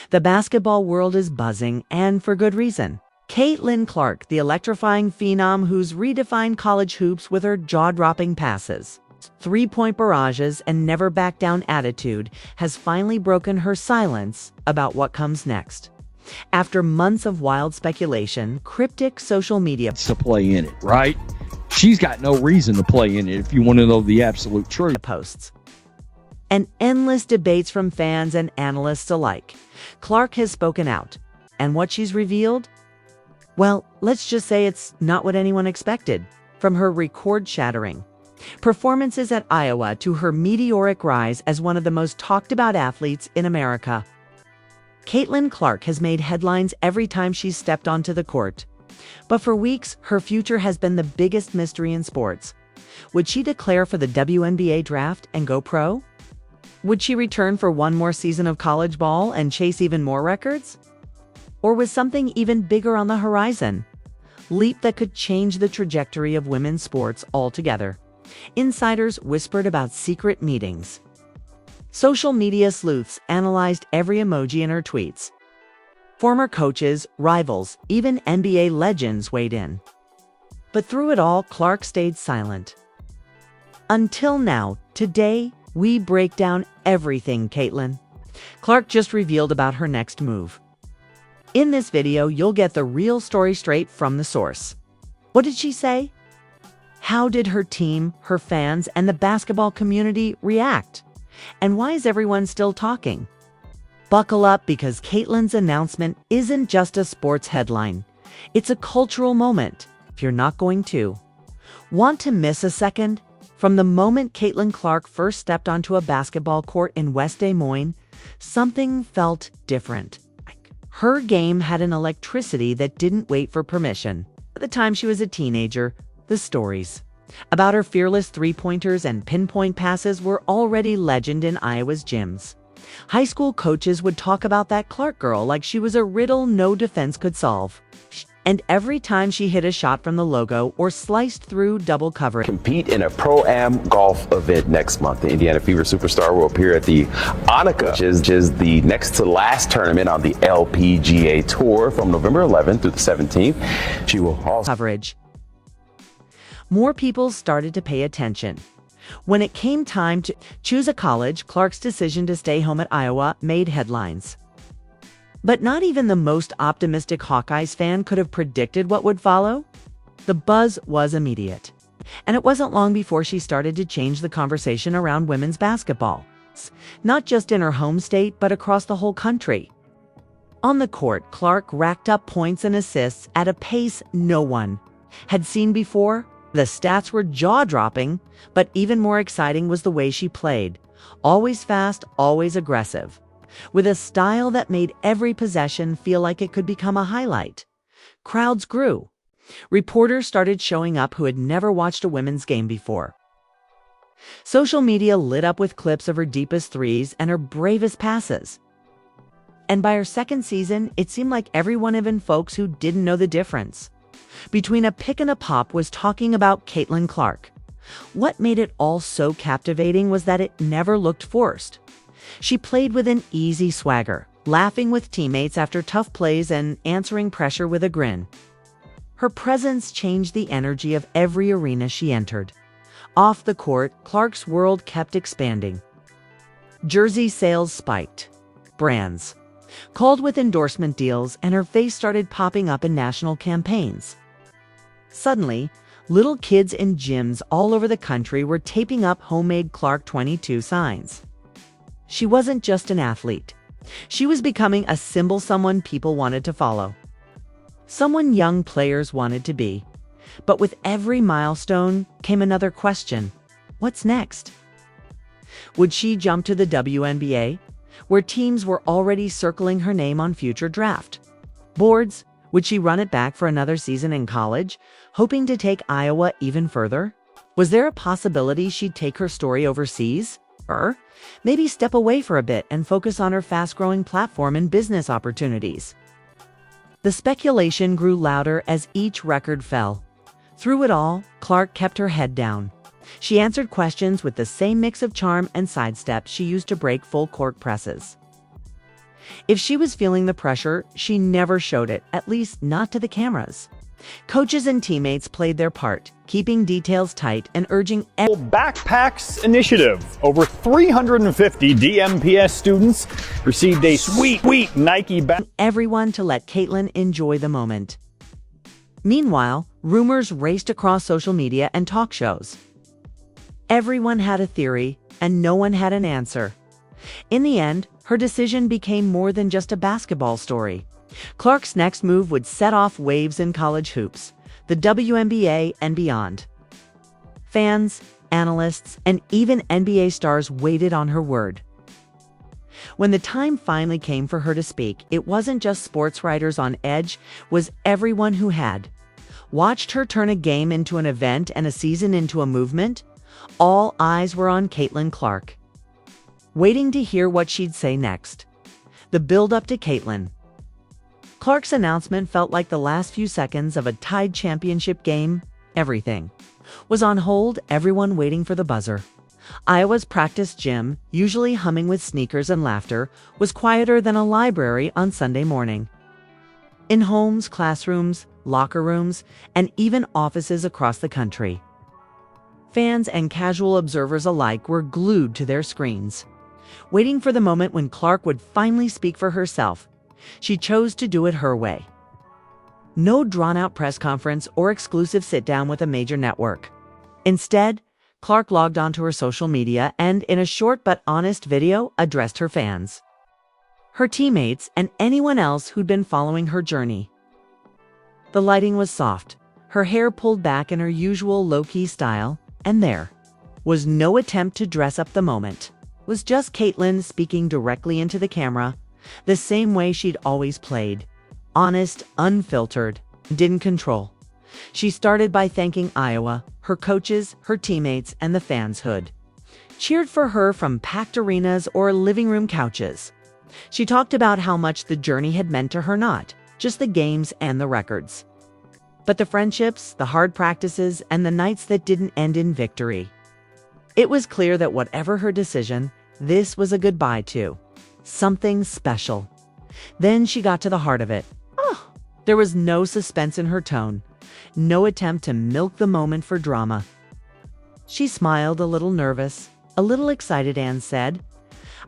The basketball world is buzzing, and for good reason. Caitlin Clark, the electrifying phenom who's redefined college hoops with her jaw-dropping passes, three-point barrages, and never-back-down attitude, has finally broken her silence about what comes next. After months of wild speculation, cryptic social media to play in it, right? She's got no reason to play in it if you want to know the absolute truth. Posts and endless debates from fans and analysts alike, Clark has spoken out. And what she's revealed? Well, let's just say it's not what anyone expected. From her record-shattering performances at Iowa to her meteoric rise as one of the most talked-about athletes in America, Caitlin Clark has made headlines every time she's stepped onto the court. But for weeks, her future has been the biggest mystery in sports. Would she declare for the WNBA draft and go pro? Would she return for one more season of college ball and chase even more records? Or was something even bigger on the horizon? Leap that could change the trajectory of women's sports altogether. Insiders whispered about secret meetings. Social media sleuths analyzed every emoji in her tweets. Former coaches, rivals, even NBA legends weighed in. But through it all, Clark stayed silent. Until now, today, we break down everything Caitlin Clark just revealed about her next move. In this video, you'll get the real story straight from the source. What did she say? How did her team, her fans, and the basketball community react? And why is everyone still talking? Buckle up, because Caitlin's announcement isn't just a sports headline. It's a cultural moment, if you're not going to want to miss a second. From the moment Caitlin Clark first stepped onto a basketball court in West Des Moines, something felt different. Her game had an electricity that didn't wait for permission. At the time she was a teenager, the stories about her fearless three-pointers and pinpoint passes were already legend in Iowa's gyms. High school coaches would talk about that Clark girl like she was a riddle no defense could solve. And every time she hit a shot from the logo or sliced through double coverage. Compete in a Pro-Am golf event next month. The Indiana Fever superstar will appear at the Annika, which is the next to last tournament on the LPGA Tour from November 11th through the 17th. She will also coverage. More people started to pay attention. When it came time to choose a college, Clark's decision to stay home at Iowa made headlines. But not even the most optimistic Hawkeyes fan could have predicted what would follow. The buzz was immediate. And it wasn't long before she started to change the conversation around women's basketball. Not just in her home state, but across the whole country. On the court, Clark racked up points and assists at a pace no one had seen before. The stats were jaw-dropping, but even more exciting was the way she played. Always fast, always aggressive, with a style that made every possession feel like it could become a highlight. Crowds grew. Reporters started showing up who had never watched a women's game before. Social media lit up with clips of her deepest threes and her bravest passes. And by her second season, it seemed like everyone, even folks who didn't know the difference between a pick and a pop, was talking about Caitlin Clark. What made it all so captivating was that it never looked forced. She played with an easy swagger, laughing with teammates after tough plays and answering pressure with a grin. Her presence changed the energy of every arena she entered. Off the court, Clark's world kept expanding. Jersey sales spiked. Brands called with endorsement deals, and her face started popping up in national campaigns. Suddenly, little kids in gyms all over the country were taping up homemade Clark 22 signs. She wasn't just an athlete. She was becoming a symbol, someone people wanted to follow, someone young players wanted to be. But with every milestone came another question. What's next? Would she jump to the WNBA, where teams were already circling her name on future draft boards? Would she run it back for another season in college, hoping to take Iowa even further? Was there a possibility she'd take her story overseas? Or maybe step away for a bit and focus on her fast-growing platform and business opportunities? The speculation grew louder as each record fell. Through it all, Clark kept her head down. She answered questions with the same mix of charm and sidestep she used to break full-court presses. If she was feeling the pressure, she never showed it, at least not to the cameras. Coaches and teammates played their part, keeping details tight and urging Backpacks Initiative. Over 350 DMPS students received a sweet Nike everyone to let Caitlin enjoy the moment. Meanwhile, rumors raced across social media and talk shows. Everyone had a theory, and no one had an answer. In the end, her decision became more than just a basketball story. Clark's next move would set off waves in college hoops, the WNBA and beyond. Fans, analysts, and even NBA stars waited on her word. When the time finally came for her to speak, it wasn't just sports writers on edge, was everyone who had watched her turn a game into an event and a season into a movement. All eyes were on Caitlin Clark, waiting to hear what she'd say next. The build-up to Caitlin Clark's announcement felt like the last few seconds of a tied championship game. Everything was on hold, everyone waiting for the buzzer. Iowa's practice gym, usually humming with sneakers and laughter, was quieter than a library on Sunday morning. In homes, classrooms, locker rooms, and even offices across the country, fans and casual observers alike were glued to their screens, waiting for the moment when Clark would finally speak for herself. She chose to do it her way. No drawn-out press conference or exclusive sit-down with a major network. Instead, Clark logged onto her social media and, in a short but honest video, addressed her fans, her teammates, and anyone else who'd been following her journey. The lighting was soft, her hair pulled back in her usual low-key style, and there was no attempt to dress up the moment. It was just Caitlin speaking directly into the camera, the same way she'd always played. Honest, unfiltered, didn't control. She started by thanking Iowa, her coaches, her teammates, and the fans who'd cheered for her from packed arenas or living room couches. She talked about how much the journey had meant to her, not just the games and the records, but the friendships, the hard practices, and the nights that didn't end in victory. It was clear that whatever her decision, this was a goodbye to something special. Then she got to the heart of it. There was no suspense in her tone, no attempt to milk the moment for drama. She smiled, a little nervous, a little excited, and said,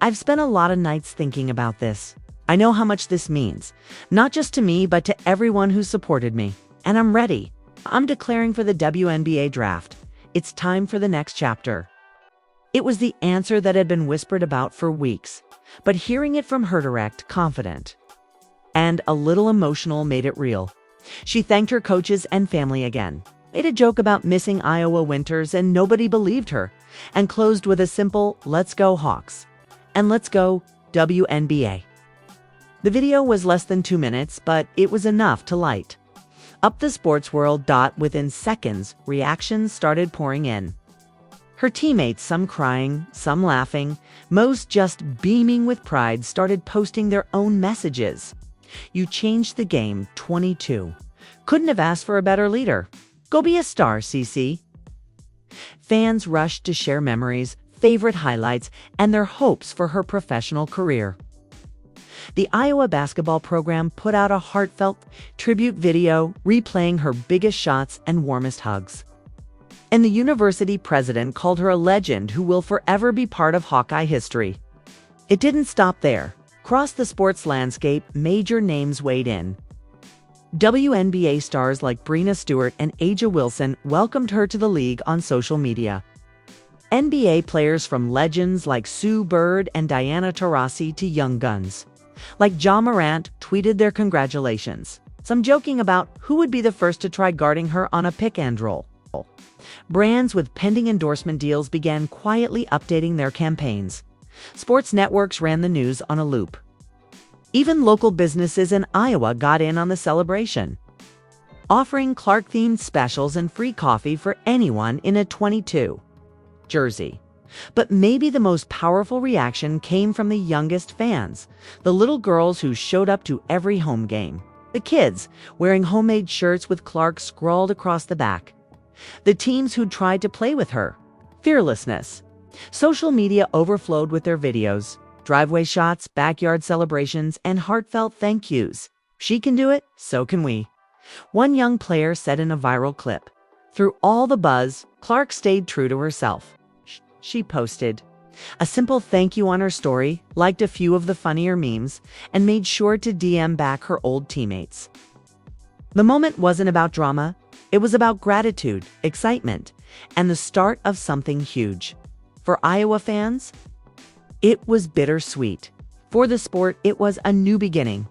"I've spent a lot of nights thinking about this. I know how much this means, not just to me, but to everyone who supported me. And I'm ready. I'm declaring for the WNBA draft. It's time for the next chapter." It was the answer that had been whispered about for weeks, but hearing it from her, direct, confident, and a little emotional, made it real. She thanked her coaches and family again, made a joke about missing Iowa winters and nobody believed her, and closed with a simple, "Let's go Hawks," and "Let's go WNBA." The video was less than 2 minutes, but it was enough to light up the sports world. Within seconds, reactions started pouring in. Her teammates, some crying, some laughing, most just beaming with pride, started posting their own messages. "You changed the game, 22. Couldn't have asked for a better leader. Go be a star, CC." Fans rushed to share memories, favorite highlights, and their hopes for her professional career. The Iowa basketball program put out a heartfelt tribute video replaying her biggest shots and warmest hugs. And the university president called her a legend who will forever be part of Hawkeye history. It didn't stop there. Across the sports landscape, major names weighed in. WNBA stars like Breanna Stewart and A'ja Wilson welcomed her to the league on social media. NBA players, from legends like Sue Bird and Diana Taurasi to young guns like Ja Morant, tweeted their congratulations, some joking about who would be the first to try guarding her on a pick and roll. Brands with pending endorsement deals began quietly updating their campaigns. Sports networks ran the news on a loop. Even local businesses in Iowa got in on the celebration, offering Clark-themed specials and free coffee for anyone in a 22 jersey. But maybe the most powerful reaction came from the youngest fans, the little girls who showed up to every home game. The kids, wearing homemade shirts with Clark scrawled across the back. The teens who'd tried to play with her. Fearlessness. Social media overflowed with their videos. driveway shots, backyard celebrations, and heartfelt thank yous. She can do it, so can we. One young player said in a viral clip, "Through all the buzz, Clark stayed true to herself." She posted a simple thank you on her story, liked a few of the funnier memes, and made sure to DM back her old teammates. The moment wasn't about drama, it was about gratitude, excitement, and the start of something huge. For Iowa fans, it was bittersweet. For the sport, it was a new beginning.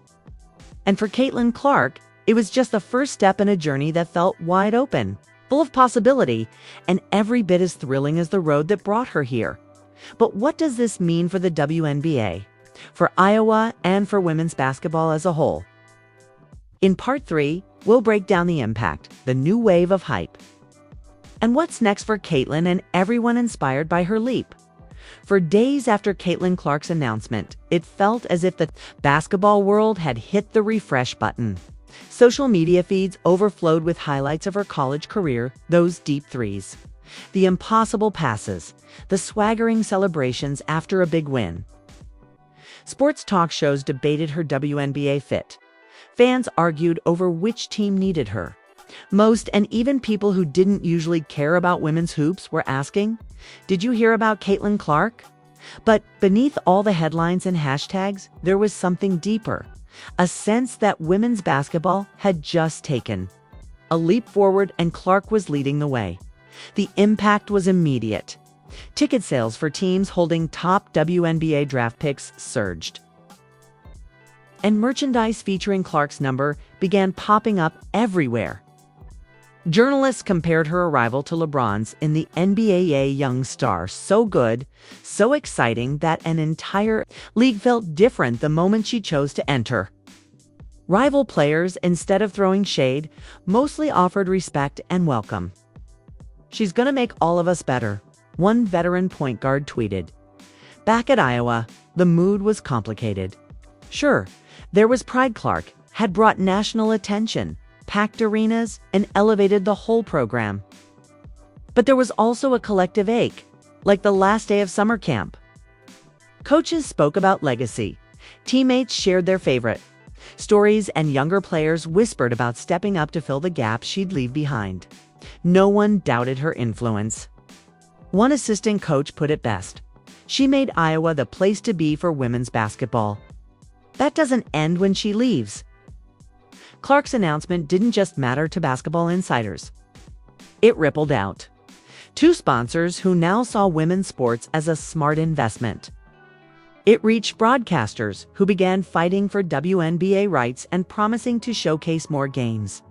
And for Caitlin Clark, it was just the first step in a journey that felt wide open, full of possibility, and every bit as thrilling as the road that brought her here. But what does this mean for the WNBA, for Iowa, and for women's basketball as a whole? In Part 3, we'll break down the impact, the new wave of hype, and what's next for Caitlin and everyone inspired by her leap. For days after Caitlin Clark's announcement, it felt as if the basketball world had hit the refresh button. Social media feeds overflowed with highlights of her college career, those deep threes, the impossible passes, the swaggering celebrations after a big win. Sports talk shows debated her WNBA fit. Fans argued over which team needed her. Most, and even people who didn't usually care about women's hoops, were asking, "Did you hear about Caitlin Clark?" But beneath all the headlines and hashtags, there was something deeper, a sense that women's basketball had just taken a leap forward and Clark was leading the way. The impact was immediate. Ticket sales for teams holding top WNBA draft picks surged, and merchandise featuring Clark's number began popping up everywhere. Journalists compared her arrival to LeBron's in the NBA. Young star, so good, so exciting that an entire league felt different the moment she chose to enter. Rival players, instead of throwing shade, mostly offered respect and welcome. "She's gonna make all of us better," one veteran point guard tweeted. Back at Iowa, the mood was complicated. Sure, there was pride. Clark had brought national attention, packed arenas, and elevated the whole program. But there was also a collective ache, like the last day of summer camp. Coaches spoke about legacy. Teammates shared their favorite stories, and younger players whispered about stepping up to fill the gaps she'd leave behind. No one doubted her influence. One assistant coach put it best: "She made Iowa the place to be for women's basketball." That doesn't end when she leaves. Clark's announcement didn't just matter to basketball insiders. It rippled out to sponsors who now saw women's sports as a smart investment. It reached broadcasters who began fighting for WNBA rights and promising to showcase more games.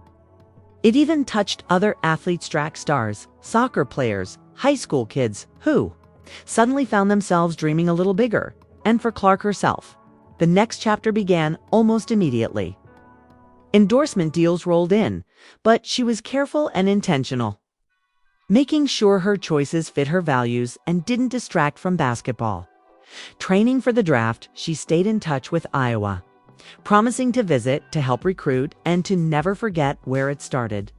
It even touched other athletes, track stars, soccer players, high school kids who suddenly found themselves dreaming a little bigger. And for Clark herself, the next chapter began almost immediately. Endorsement deals rolled in, but she was careful and intentional, making sure her choices fit her values and didn't distract from basketball. Training for the draft, she stayed in touch with Iowa, promising to visit to help recruit and to never forget where it started.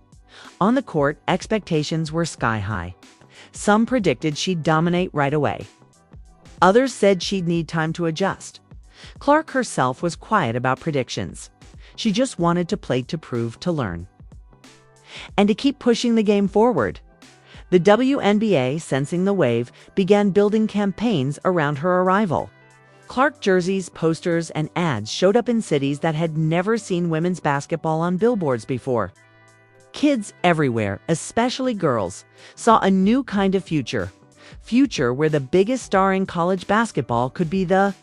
On the court, expectations were sky high. Some predicted she'd dominate right away. Others said she'd need time to adjust. Clark herself was quiet about predictions. She just wanted to play, to prove, to learn, and to keep pushing the game forward. The WNBA, sensing the wave, began building campaigns around her arrival. Clark jerseys, posters, and ads showed up in cities that had never seen women's basketball on billboards before. Kids everywhere, especially girls, saw a new kind of future where the biggest star in college basketball could be the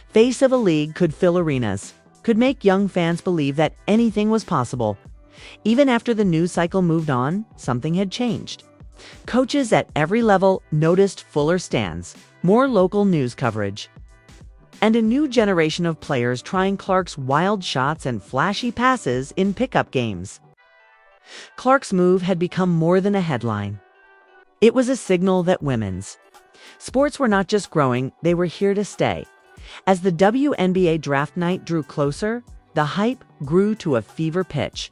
face of a league, could fill arenas, could make young fans believe that anything was possible. Even after the news cycle moved on, something had changed. Coaches at every level noticed fuller stands, more local news coverage, and a new generation of players trying Clark's wild shots and flashy passes in pickup games. Clark's move had become more than a headline. It was a signal that women's sports were not just growing, they were here to stay. As the WNBA draft night drew closer, the hype grew to a fever pitch.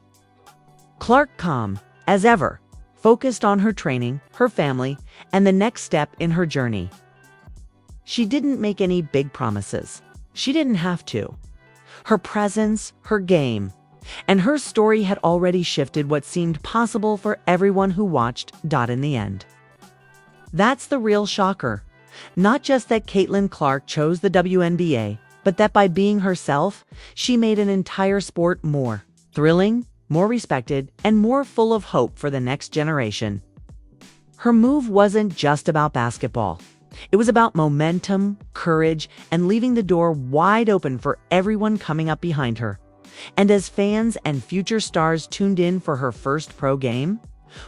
Clark, calm as ever, focused on her training, her family, and the next step in her journey. She didn't make any big promises. She didn't have to. Her presence, her game, and her story had already shifted what seemed possible for everyone who watched. In the end. That's the real shocker. Not just that Caitlin Clark chose the WNBA, but that by being herself, she made an entire sport more thrilling, more respected, and more full of hope for the next generation. Her move wasn't just about basketball. It was about momentum, courage, and leaving the door wide open for everyone coming up behind her. And as fans and future stars tuned in for her first pro game,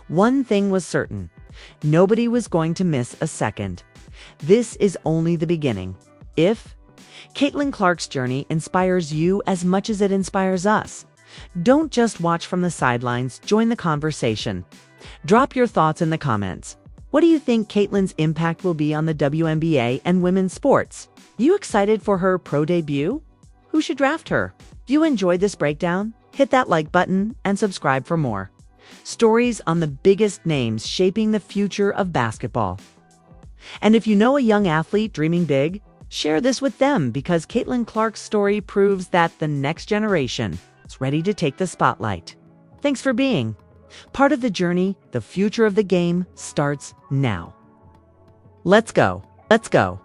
one thing was certain: nobody was going to miss a second. This is only the beginning. If Caitlin Clark's journey inspires you as much as it inspires us, don't just watch from the sidelines, join the conversation. Drop your thoughts in the comments. What do you think Caitlin's impact will be on the WNBA and women's sports? You excited for her pro debut? Who should draft her? If you enjoyed this breakdown, hit that like button and subscribe for more stories on the biggest names shaping the future of basketball. And if you know a young athlete dreaming big, share this with them, because Caitlin Clark's story proves that the next generation is ready to take the spotlight. Thanks for being part of the journey. The future of the game starts now. Let's go. Let's go.